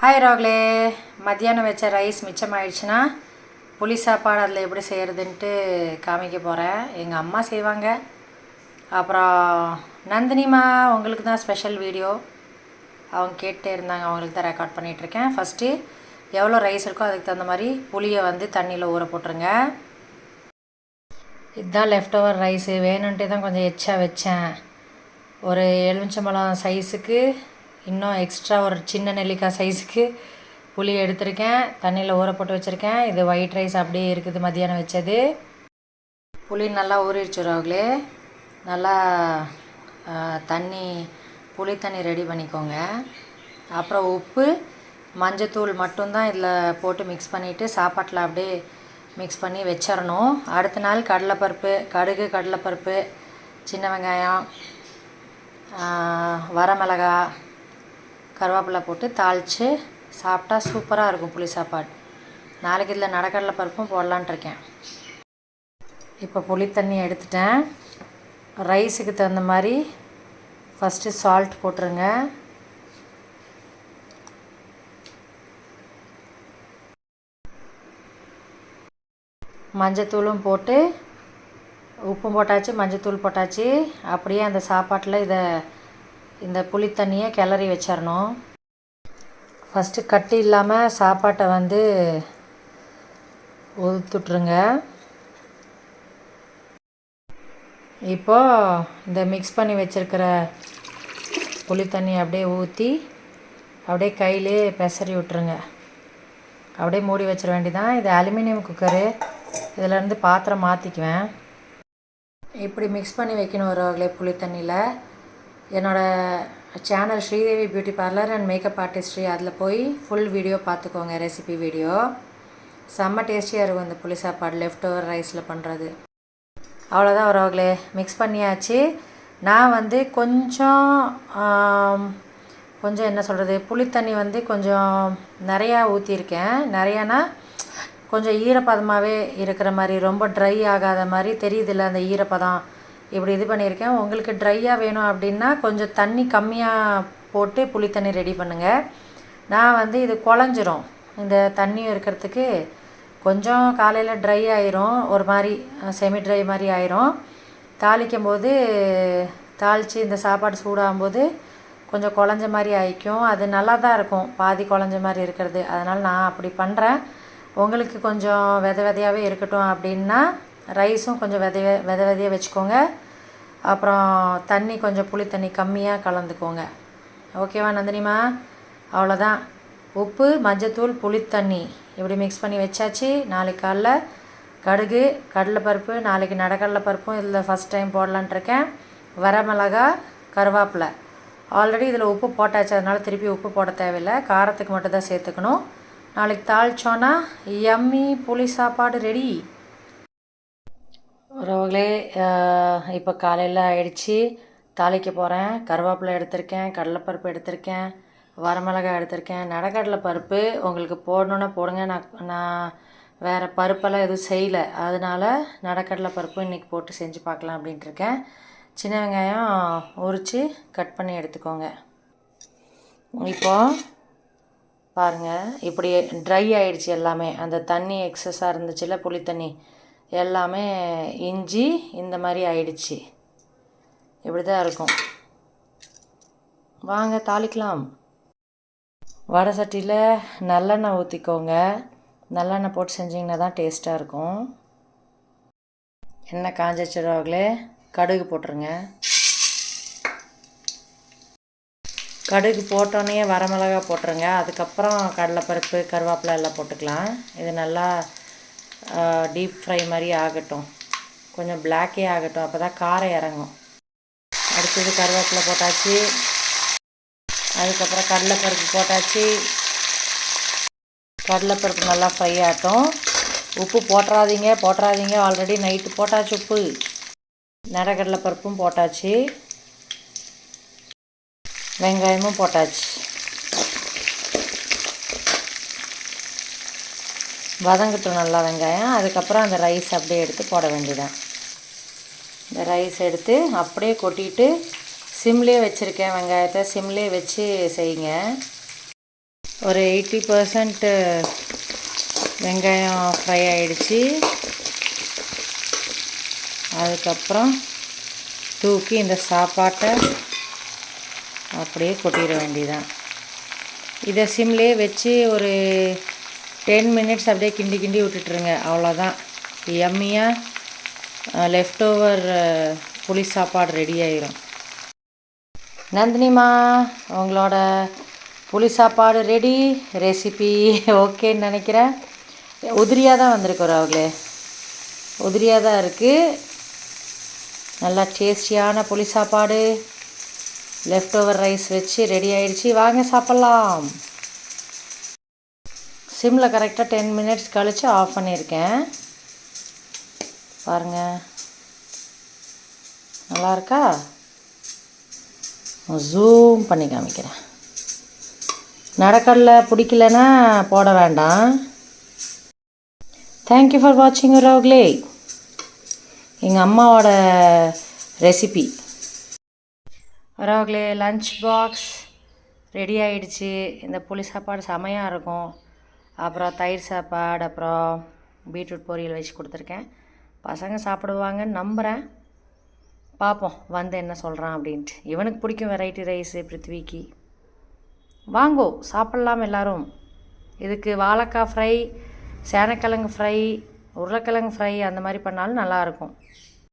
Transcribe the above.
Hi ராகுலே, மத்தியானம் வச்ச rice மிச்சமாயிடுச்சுன்னா புளி சாப்பாடு அதில் எப்படி செய்கிறதுன்ட்டு காமிக்க போகிறேன். எங்கள் அம்மா செய்வாங்க. அப்புறம் நந்தினிமா உங்களுக்கு தான் ஸ்பெஷல் வீடியோ. அவங்க கேட்டே இருந்தாங்க, அவங்களுக்கு தான் ரெக்கார்ட் பண்ணிகிட்ருக்கேன். ஃபஸ்ட்டு எவ்வளோ ரைஸ் இருக்கோ அதுக்கு தகுந்த மாதிரி புளியை தண்ணியில் ஊற போட்டுருங்க. இதுதான் லெஃப்ட் ஓவர் ரைஸு. வேணுன்ட்டு தான் கொஞ்சம் எச்சா வச்சேன். ஒரு எலுமிச்சம்பழம் சைஸுக்கு இன்னும் எக்ஸ்ட்ரா ஒரு சின்ன நெல்லிக்காய் சைஸுக்கு புளி எடுத்திருக்கேன். தண்ணியில் ஊற போட்டு வச்சுருக்கேன். இது ஒயிட் ரைஸ் அப்படியே இருக்குது, மத்தியானம் வச்சது. புளி நல்லா ஊறிடுச்சுறாங்களே. நல்லா புளி தண்ணி ரெடி பண்ணிக்கோங்க. அப்புறம் உப்பு, மஞ்சத்தூள் மட்டும்தான் இதில் போட்டு மிக்ஸ் பண்ணிவிட்டு சாப்பாட்டில் அப்படியே மிக்ஸ் பண்ணி வச்சிடணும். அடுத்த நாள் கடலைப்பருப்பு, கடுகு, கடலைப்பருப்பு, சின்ன வெங்காயம், வரமிளகா, கருவேப்பிலை போட்டு தாளித்து சாப்பிட்டா சூப்பராக இருக்கும் புளி சாப்பாடு. நாளைக்கு இதில் நடக்கடலை பருப்பும் போடலான்ட்டு இருக்கேன். இப்போ புளி தண்ணி எடுத்துட்டேன். ரைஸுக்கு தகுந்த மாதிரி ஃபஸ்ட்டு சால்ட் போட்டுருங்க. மஞ்சத்தூளும் போட்டு, உப்பும் போட்டாச்சு, மஞ்சத்தூள் போட்டாச்சு. அப்படியே அந்த சாப்பாட்டில் இந்த புளி தண்ணியை கிளறி வச்சிடணும். ஃபஸ்ட்டு கட்டி இல்லாமல் சாப்பாட்டை ஊற்றிட்டுருங்க. இப்போது இந்த மிக்ஸ் பண்ணி வச்சுருக்கிற புளி தண்ணி அப்படியே ஊற்றி அப்படியே கையிலே பெசரி விட்டுருங்க. அப்படியே மூடி வச்சிட வேண்டியதான். இது அலுமினியம் குக்கரு. இதிலேருந்து பாத்திரம் மாற்றிக்குவேன். இப்படி மிக்ஸ் பண்ணி வைக்கணும் ஒரு புளி தண்ணியில். என்னோடய channel Sridevi beauty parlour and makeup artistry, அதில் போய் ஃபுல் வீடியோ பார்த்துக்கோங்க, ரெசிபி வீடியோ. செம்ம டேஸ்டியாக இருக்கும் இந்த புளி சாப்பாடு லெஃப்ட் ஓவர் ரைஸில் பண்ணுறது. அவ்வளோதான் வரவங்களே, மிக்ஸ் பண்ணியாச்சு. நான் கொஞ்சம் என்ன சொல்கிறது, புளி தண்ணி கொஞ்சம் நிறையா ஊற்றிருக்கேன். நிறையானா கொஞ்சம் ஈரப்பதமாகவே இருக்கிற மாதிரி, ரொம்ப ட்ரை ஆகாத மாதிரி தெரியுதில்ல அந்த ஈரப்பதம். இப்படி இது பண்ணியிருக்கேன். உங்களுக்கு ட்ரையாக வேணும் அப்படின்னா கொஞ்சம் தண்ணி கம்மியாக போட்டு புளி தண்ணி ரெடி பண்ணுங்கள். நான் இது குழஞ்சிரும். இந்த தண்ணியும் இருக்கிறதுக்கு கொஞ்சம் காலையில் ட்ரை ஆயிரும், ஒரு மாதிரி செமி ட்ரை மாதிரி ஆயிரும். தாளிக்கும் போது தாளித்து இந்த சாப்பாடு சூடாகும்போது கொஞ்சம் குழஞ்ச மாதிரி ஆயிக்கும். அது நல்லா தான் இருக்கும், பாதி குழஞ்ச மாதிரி இருக்கிறது. அதனால் நான் அப்படி பண்ணுறேன். உங்களுக்கு கொஞ்சம் விதையாகவே இருக்கட்டும் அப்படின்னா ரைஸும் கொஞ்சம் விதையாக வச்சுக்கோங்க. அப்புறம் தண்ணி கொஞ்சம் புளி தண்ணி கம்மியாக கலந்துக்கோங்க. ஓகேவா நந்தினிமா? அவ்வளோதான். உப்பு, மஞ்சத்தூள், புளி தண்ணி இப்படி மிக்ஸ் பண்ணி வச்சாச்சு. நாளைக்கு காலைல கடுகு, கடலைப்பருப்பு, நாளைக்கு நடக்கடலை பருப்பும் இதில் ஃபஸ்ட் டைம் போடலான்ட்ருக்கேன். வரமிளகா, கருவேப்பிலை. ஆல்ரெடி இதில் உப்பு போட்டாச்சு, அதனால் திருப்பி உப்பு போட தேவையில்லை. காரத்துக்கு மட்டும் தான் சேர்த்துக்கணும். நாளைக்கு தாளித்தோன்னா யம்மி புளி சாப்பாடு ரெடி. உறவுகளே, இப்போ காலையில் ஆயிடுச்சு. தாளிக்க போகிறேன். கருவேப்பிலை எடுத்திருக்கேன், கடலைப்பருப்பு எடுத்திருக்கேன், வரமிளகாய் எடுத்திருக்கேன். நடக்கடலை பருப்பு உங்களுக்கு போடணுன்னா போடுங்க. நான் வேறு பருப்பெல்லாம் எதுவும் செய்யலை, அதனால் நடக்கடலை பருப்பு இன்றைக்கி போட்டு செஞ்சு பார்க்கலாம் அப்படின்ட்டு இருக்கேன். சின்ன வெங்காயம் உரித்து கட் பண்ணி எடுத்துக்கோங்க. இப்போது பாருங்கள், இப்படி ட்ரை ஆகிடுச்சு எல்லாமே. அந்த தண்ணி எக்ஸஸாக இருந்துச்சுல்ல, புளி தண்ணி எல்லாமே இஞ்சி இந்த மாதிரி ஆயிடுச்சு. இப்படி தான் இருக்கும். வாங்க தாளிக்கலாம். வடை சட்டியில் நல்லெண்ணெய் ஊற்றிக்கோங்க. நல்லெண்ணெய் போட்டு செஞ்சிங்கன்னா தான் டேஸ்ட்டாக இருக்கும். எண்ணெய் காஞ்சிச்சுறாங்களே, கடுகு போட்டுருங்க. கடுகு போட்டோன்னே வரமிளகா போட்டுருங்க. அதுக்கப்புறம் கடலைப்பருப்பு, கருவேப்பிலை எல்லாம் போட்டுக்கலாம். இது நல்லா டீப் ஃப்ரை மாதிரி ஆகட்டும், கொஞ்சம் பிளாக்கே ஆகட்டும், அப்போ தான் காரம் இறங்கும். அடுத்தது கருவேப்பிலை போட்டாச்சு. அதுக்கப்புறம் கடலைப்பருப்பு போட்டாச்சு. கடலைப்பருப்பு நல்லா ஃப்ரை ஆகட்டும். உப்பு போட்டுறாதீங்க, ஆல்ரெடி நைட்டு போட்டாச்சு உப்பு. நடக்கடலை பருப்பும் போட்டாச்சு, வெங்காயமும் போட்டாச்சு. வதங்கட்டும் நல்லா வெங்காயம். அதுக்கப்புறம் அந்த ரைஸ் அப்படியே எடுத்து போட வேண்டியதான். இந்த ரைஸ் எடுத்து அப்படியே கொட்டிட்டு சிம்லேயே வச்சுருக்கேன். வெங்காயத்தை சிம்லேயே வச்சு செய்யுங்க. ஒரு 80% வெங்காயம் ஃப்ரை ஆகிடுச்சு. அதுக்கப்புறம் தூக்கி இந்த சாப்பாட்டை அப்படியே கொட்டிட வேண்டியதான். இதை சிம்லேயே வச்சு ஒரு 10 மினிட்ஸ் அப்படியே கிண்டி கிண்டி விட்டுட்டுருங்க. அவ்வளோதான், யம்மியாக லெஃப்ட் ஓவர் புளி சாப்பாடு ரெடி ஆயிரும். நந்தினிமா, உங்களோட புளி சாப்பாடு ரெடி. ரெசிபி ஓகேன்னு நினைக்கிறேன். உதிரியாக தான் வந்திருக்கு அவங்களே, உதிரியாக தான் இருக்குது. நல்லா டேஸ்டியான புளி சாப்பாடு லெஃப்ட் ஓவர் ரைஸ் வச்சு ரெடி ஆகிடுச்சி. வாங்க சாப்பிட்லாம். சிம்மில் கரெக்டாக 10 மினிட்ஸ் கழித்து ஆஃப் பண்ணியிருக்கேன். பாருங்கள், நல்லா இருக்கா? ஜூம் பண்ணி காமிக்கிறேன். நடக்கடலை பிடிக்கலன்னா போட வேண்டாம். தேங்க்யூ ஃபார் வாட்சிங் உறவுகளே. எங்கள் அம்மாவோட ரெசிபி. உறவுகளே, லன்ச் பாக்ஸ் ரெடி ஆகிடுச்சு. இந்த புளி சாப்பாடு செமையாக இருக்கும். அப்புறம் தயிர் சாப்பாடு, அப்புறம் பீட்ரூட் பொரியல் வச்சு கொடுத்துருக்கேன். பசங்க சாப்பிடுவாங்கன்னு நம்புகிறேன். பார்ப்போம் வந்து என்ன சொல்கிறான் அப்படின்ட்டு. இவனுக்கு பிடிக்கும் வெரைட்டி ரைஸு பிருத்விக்கு. வாங்கோ சாப்பிட்லாம் எல்லோரும். இதுக்கு வாழைக்காய் ஃப்ரை, சேனக்கிழங்கு ஃப்ரை, உருளைக்கிழங்கு ஃப்ரை அந்த மாதிரி பண்ணாலும் நல்லாயிருக்கும்.